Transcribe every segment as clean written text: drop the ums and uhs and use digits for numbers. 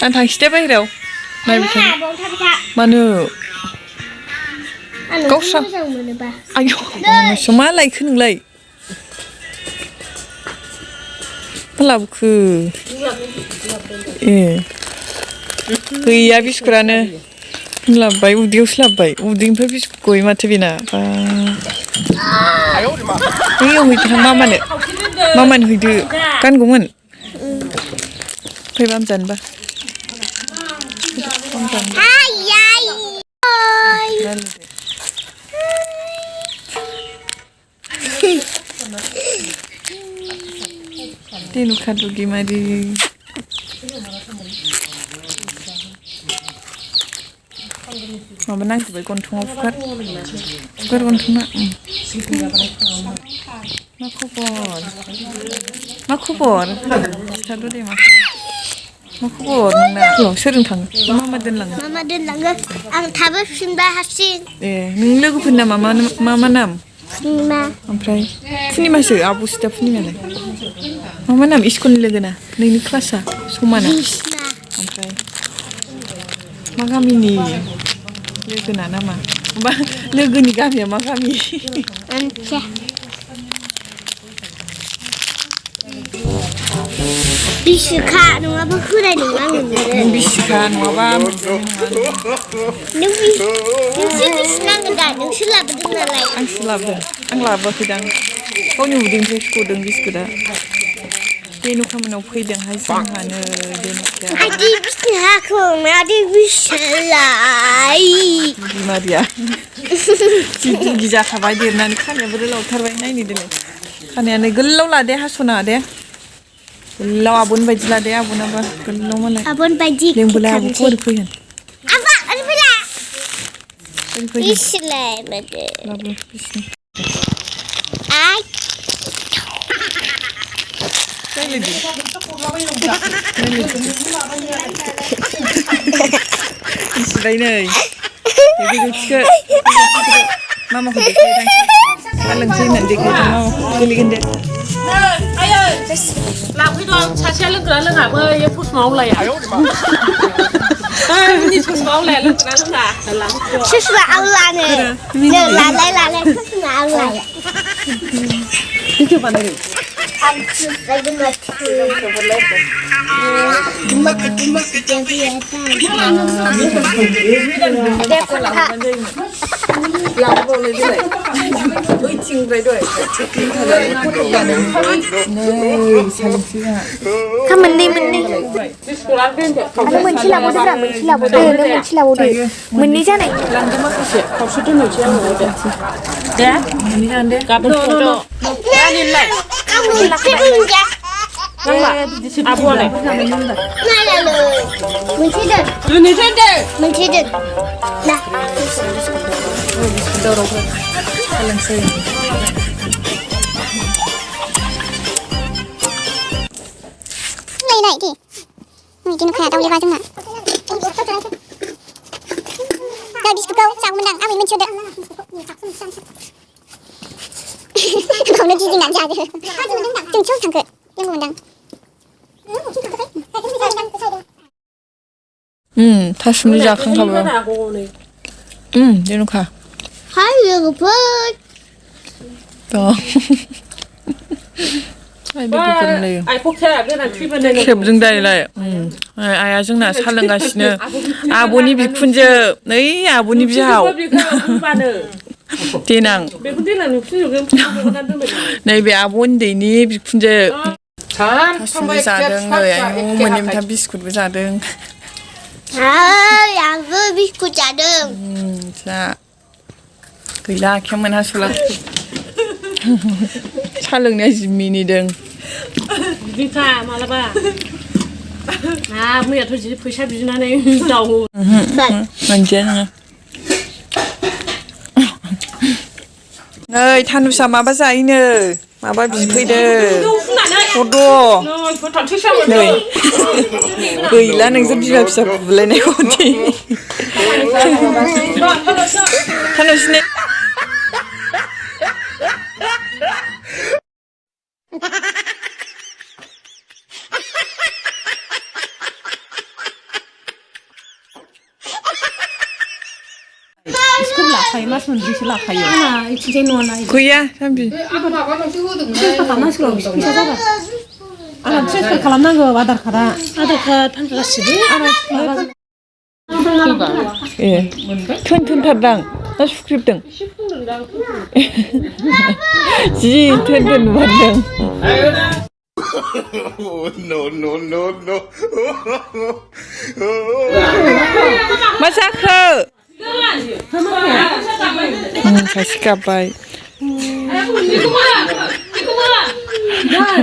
आं थांसै दे बाहेरायाव नायबाय मानो गावस्रा आयौ नोंसो मा लायखो नोंलाय मा लाबोखो ए गैया बिस्कुटानो लाबोबाय उदैयावसो लाबोबाय उदैनिफ्राय बिस्कुट गयो माथो बेना बैयाव हैदो मामानो हैदो गानगौमोन फैबा जानोबा Dhenuka dugi mari माबा नांजोबबाय गन्थंआव फुगार गन्थंआ मा खबर खिथाद' दे मा खबर नोंना सोरजों थाङो मामा दोनलाङो आं थाबोफिनबा हारसिं ए नों लोगोफोरना मा नाम ओमफ्राय पुर्निमासो आब'सो दा पुर्निमायालाय मा नाम स्कुलनि लोगोना नोंनि क्लासआ समाना ओमफ्राय मा गामिनि लोगोना नामा बा लोगोनि गामिया मा गामि बिसिखा नङाबा होनाय नङा नों बिसिखा नङाबा नोंसो बिसिनांगोन दा नोंसो लाबोदों नालाय आंसो लाबोदों आं लाबोआखैदां गावनि उदैनिफ्राय सुख'दों बिस्कुटआ Dhenuka मोनाव फैदोंहाय जोंहानो Dhenukaया आदि बिसिहाखौ मादि बिसलाय बिमारिया जि दुगि जाखाबाय देरनानै खानायाबो गोलावथारबाय नायनो देलाय खानायानो गोलाव लादे हास'ना दे गोलाव आब'नि बायदि लादे आब'नाबा गोलाव मालाय आब'नि बायदि लेंबोलाय आब'खौ ओरै फैगोन आबा ओरै फैला बिसलाय मादे लाबो बिसिनि आइ बिसिबाय नै गोजौथिखो मामाखौ देखायदां सा लोंसै होननानै देखायदां मामाखौ गोलैगोन दे लांफैदों सासेया लोंग्रा लोङा बै ससमा आवलाया नि ससमा आवलाया लोंग्रा लोङा ससमा आवलानो लालाय ससमा आवलाया बिदिनो बानायो आं सुस्रायदों माथो लाबोबावलाय देलाय ओइथिंनिफ्राय दहाय मोननै मोनसे लाबोदो मोननै जानाय लांदो माखासे खावसे दोननोसै आङो दे मोननै जागोन दे गाबोन नानिलाय आब'आलाय मोनसे दोन ना दावरावफोर सोलोंसै नाय दे Dhenuka दावलेबा जोंना दा बिस्कुटखौ जागौमोनदां आबै मोनथियोदो गावनो गिदिंनानै जादो जों सोर थांखो लोंगौमोनदां थासुमलि जाखांखाबाय Dhenuka हाय लोगोफोर खेबजों दायलाय आइया जोंना सा लोंगासिनो आब'नि बिखुनजो नै आब'नि बिहाव देनां नैबे आब' उन्दैनि बिखुनजो थासुमलि जादों नै आयौ मोननै मोनथाम बिस्कुटबो जादों आंबो बिस्कुट जादों जा गैला आखाया मोनहास'ला सा लोंनाया जि मिनिदों बिदिखा मालाबा मैयाथ' जि फैसा बिनानै दावो मोनजाया नोङो नै थानुसा माबा जायोनो माबा बिफैदों हरद' नै गैला नोंसोर बिमा फिसा बुलायनायखौ थानुसनि लाखायो मास मोनब्रैसो लाखायो आंना इथिंजाय न'ना गैया सानबि ट्रेन्सफार खालामनांसिगौ फैसा जाबा आंहा ट्रेन्सफार खालामनांगौ आधार कार्ड फान गासिबो ए थोनथारदां ना सुख्रिबदों जि थोन नुहरदों no. मा जाखो सासे गाबबाय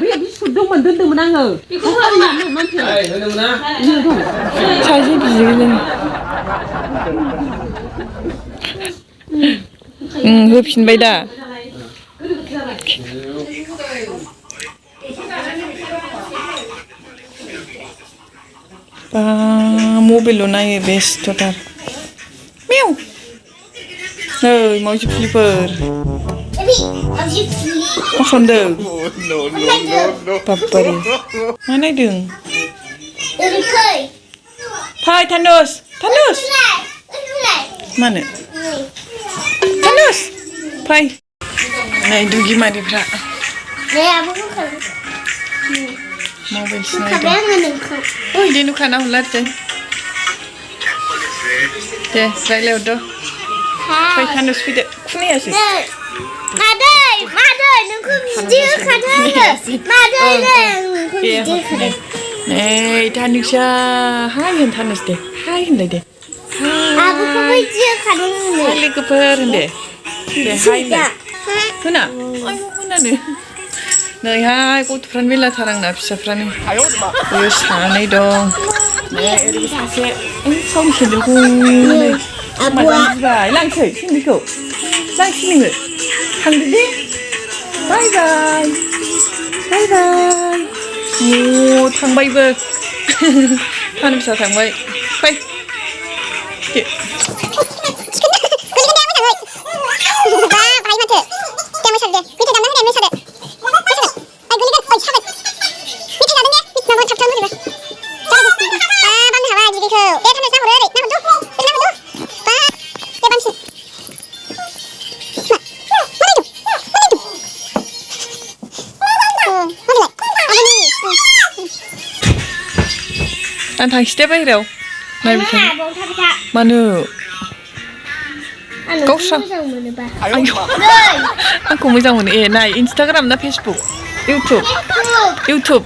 बे बिस्कुट दंमोन दोन्दोंमोन आङो सासे बिजों होफिनबाय दा मबाइल' नायो बेस्थ'थार मेव नै मावजि फुलिफोर मा खालामदों बाब्बारे मा नायदों फै थानुस मानो थानुस फै नै दुगिमारिफ्रा मबाइल सिनायदों ओइ Dhenuka ना हरला दे रायलायहरदो फै थानुस फैदो खोनायासै मादै नोंखौ बिदि होखादों आङो मादै नै Dhenuka हाय होन थानुस दे हाय होनलाय दे आबोखौ बिदि होखादों हाय लोगोफोर होन दे हाय होना होनानो नैहाय गथ'फ्रानो मेरलाथार आंना फिसाफ्रानो बैयो सानै दं नै ओरैबो सासे सावनि सेन्देलखौ नै बिबाय लांसै सेन्देलखौ लांसै नोङो थांदो दे बाय थांबायबो थानुसा थांबाय फै दे आं थांसै दे बाहेरायाव नायबाय था मानो गावस्रा आंखौ मोजां मोनो ए नाय इन्सटाग्राम ना Facebook YouTube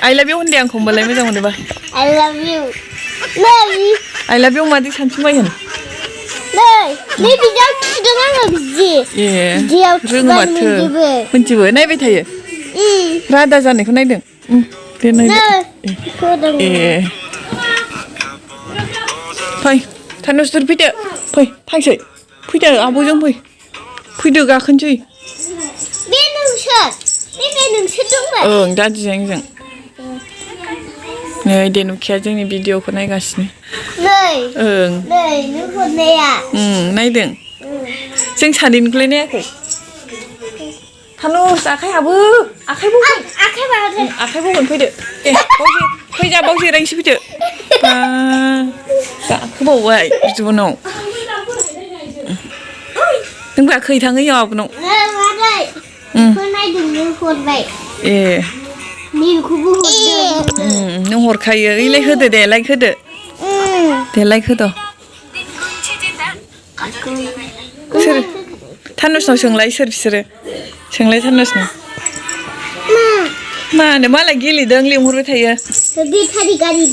I love you होनदे आंखौ होनबालाय मोजां मोनोबा I love you I love you मादै सानथिंबाय होन नै बिदियाव थुदों आङो बिदि ए बिदियाव रोङो माथो मोनथिबो नायबाय थायो रादा जानायखौ नायदों दे नायदो ए फै थानुसफोर फैदो फै थांसै फैदो आब'जों फैदो गाखोनोसै बे नोंसोर दंमोन ओं दादिजों आंजों नै Dhenuka जोंनि भिडिअखौ नायगासिनो ओं नों हरनाया नायदों जों सानैनिखौलाय नायाखै थानुस आखाइ हाबो आखाइ बौगोन फैदो दे फैजा बाव जिरायनोसै फैदो गाखोबावबाय बिब'नाव नों गाखै थाङो इयाव आब'नाव ए निलखौबो हरदों नों हरखायो ओइलाय होदो दे लाइक होदो दे लाइक होदो सोर थानुसनाव सोंलाय सोर बिसोरो सोंलाय थानुसनाव मानो मालाय गेलेदों लिंहरबाय थायो बेटारि गारि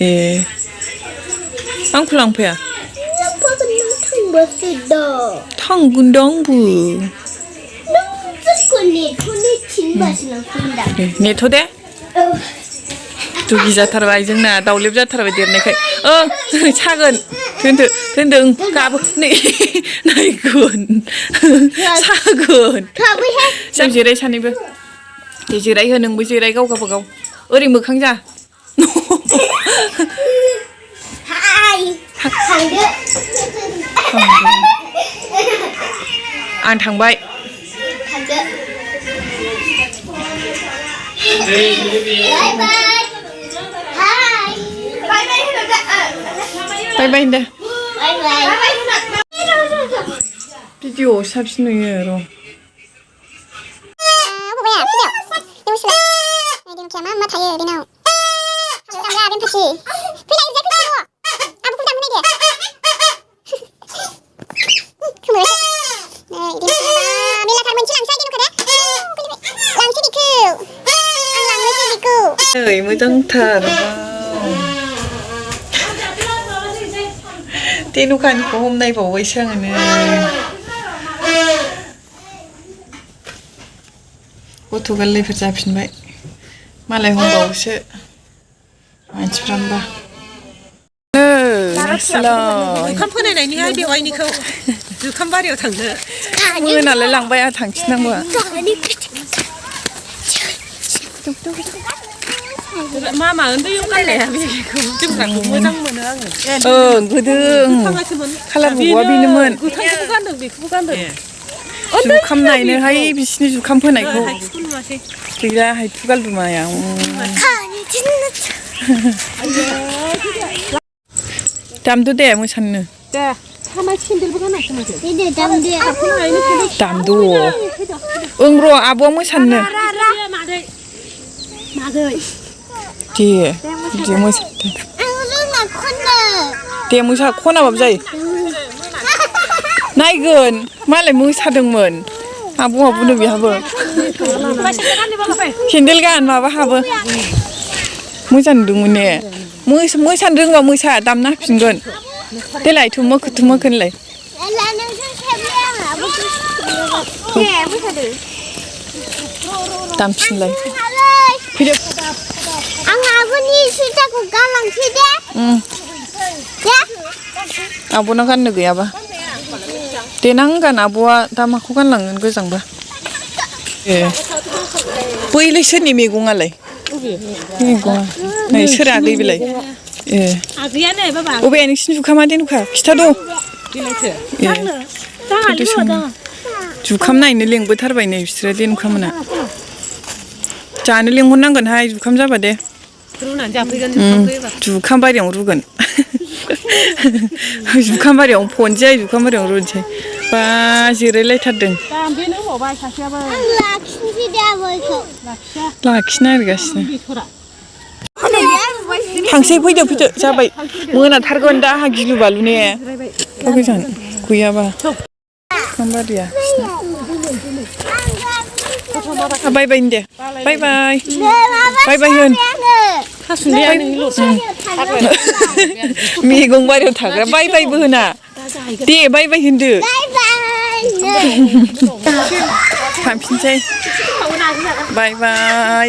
ए आंखौ लांफाया थांगोन दां आंबो नेथ' दे दुगि जाथारबाय जोंना दावलेब जाथारबाय देरनायखाय सागोन दोनदो गाबो नै नायगोन सागोन जों जिराय सानैबो दे जिराय हो नोंबो जिराय गाव गावबागाव ओरै मोखां जा आं थांबाय बाय बाय होनदो 비디오 사진 누이에요. 뭐야, 피자. 너무 싫어. Dhenuka mama thay đi nào. Làm ra bên Phi. Phi này dễ Phi mua. À bố đang bên này kìa. Không được. Này, Dhenuka ba. Mình là thằng mình chỉ làm sai Dhenuka đấy. Làm chi đi cứu. Ăn làm lấy chi đi cứu. mới đang thở. Dhenuka có hôm nay bỏ với sang này. Gotov geleyw जाफिनबाय मालाय हमबावोसो मानसिफ्राबा जुखाम फोनायनिहाय बेवाइनिखौ जुखाम बारियाव थांनो मोनालाय लांबाय आं थांफिननांगौ मामा उन्दैयाव गाननाया बेखौ जोमग्राखौ मोजां मोनो आङो गोदो खालार बग'आ बेनोमोन गोथांखौबो गानदों बेखौबो गानदों जुखाम नायनोहाय बिसिनि जुखाम फोनायखौ गैला हायथु गालदुमाया दामदो दे मोसानो दे हामा सेन्देलबो गानासै माथो दामदो ओं र' आब'आ मोसानो मादै दे मोसादो दे मोसा खनाबाबो जायो नायगोन मालाय मोसादोंमोन आब'आ बुनो बेहाबो सेन्देल गान माबा हाबो मोसानो नुदोंमोन ने मोसानो रोंबा मोसा दामना होफिनगोन देलाय थुमोखोनलाय दामफिनलाय फैदो आं आब'नि सुइटारखौ गानलांसै दे आब'नाव गाननो गैयाबा देनां गान आब'आ दा माखौ गानलांगोन गोजांबा बैलाय सोरनि मैगङालाय मैगङा नै सोर आगै बेलाय आगैयानो बाबा अबे नोंसिनि जुखामा Dhenuka खिथाद' जुखाम नायनो लेंबोथारबाय नै बिसोरो Dhenuka मोना जानो लेंहरनांगोनहाय जुखाम जाबा दे रुनानै जाफैगोन जुखाम बारियाव रुगोन जुखाम बारियाव फनसै जुखाम बारियाव रुनोसै बा जिरायलायथारदों बेनो हबाय सासेयाबो आं लाखिनोसै दे आब'खौ लाखिनो नागिरगासिनो थांसै फैदो जाबाय मोनाथारगोन दा आंहा गिलु बालु ने गोजान गैयाबा जुखाम बारिया बाय बाय दे बाय बाय बाय बाय होन मैगं बारियाव थाग्रा बाय बायबो होना दे बाय बाय होनदो थांफिनसै बाय बाय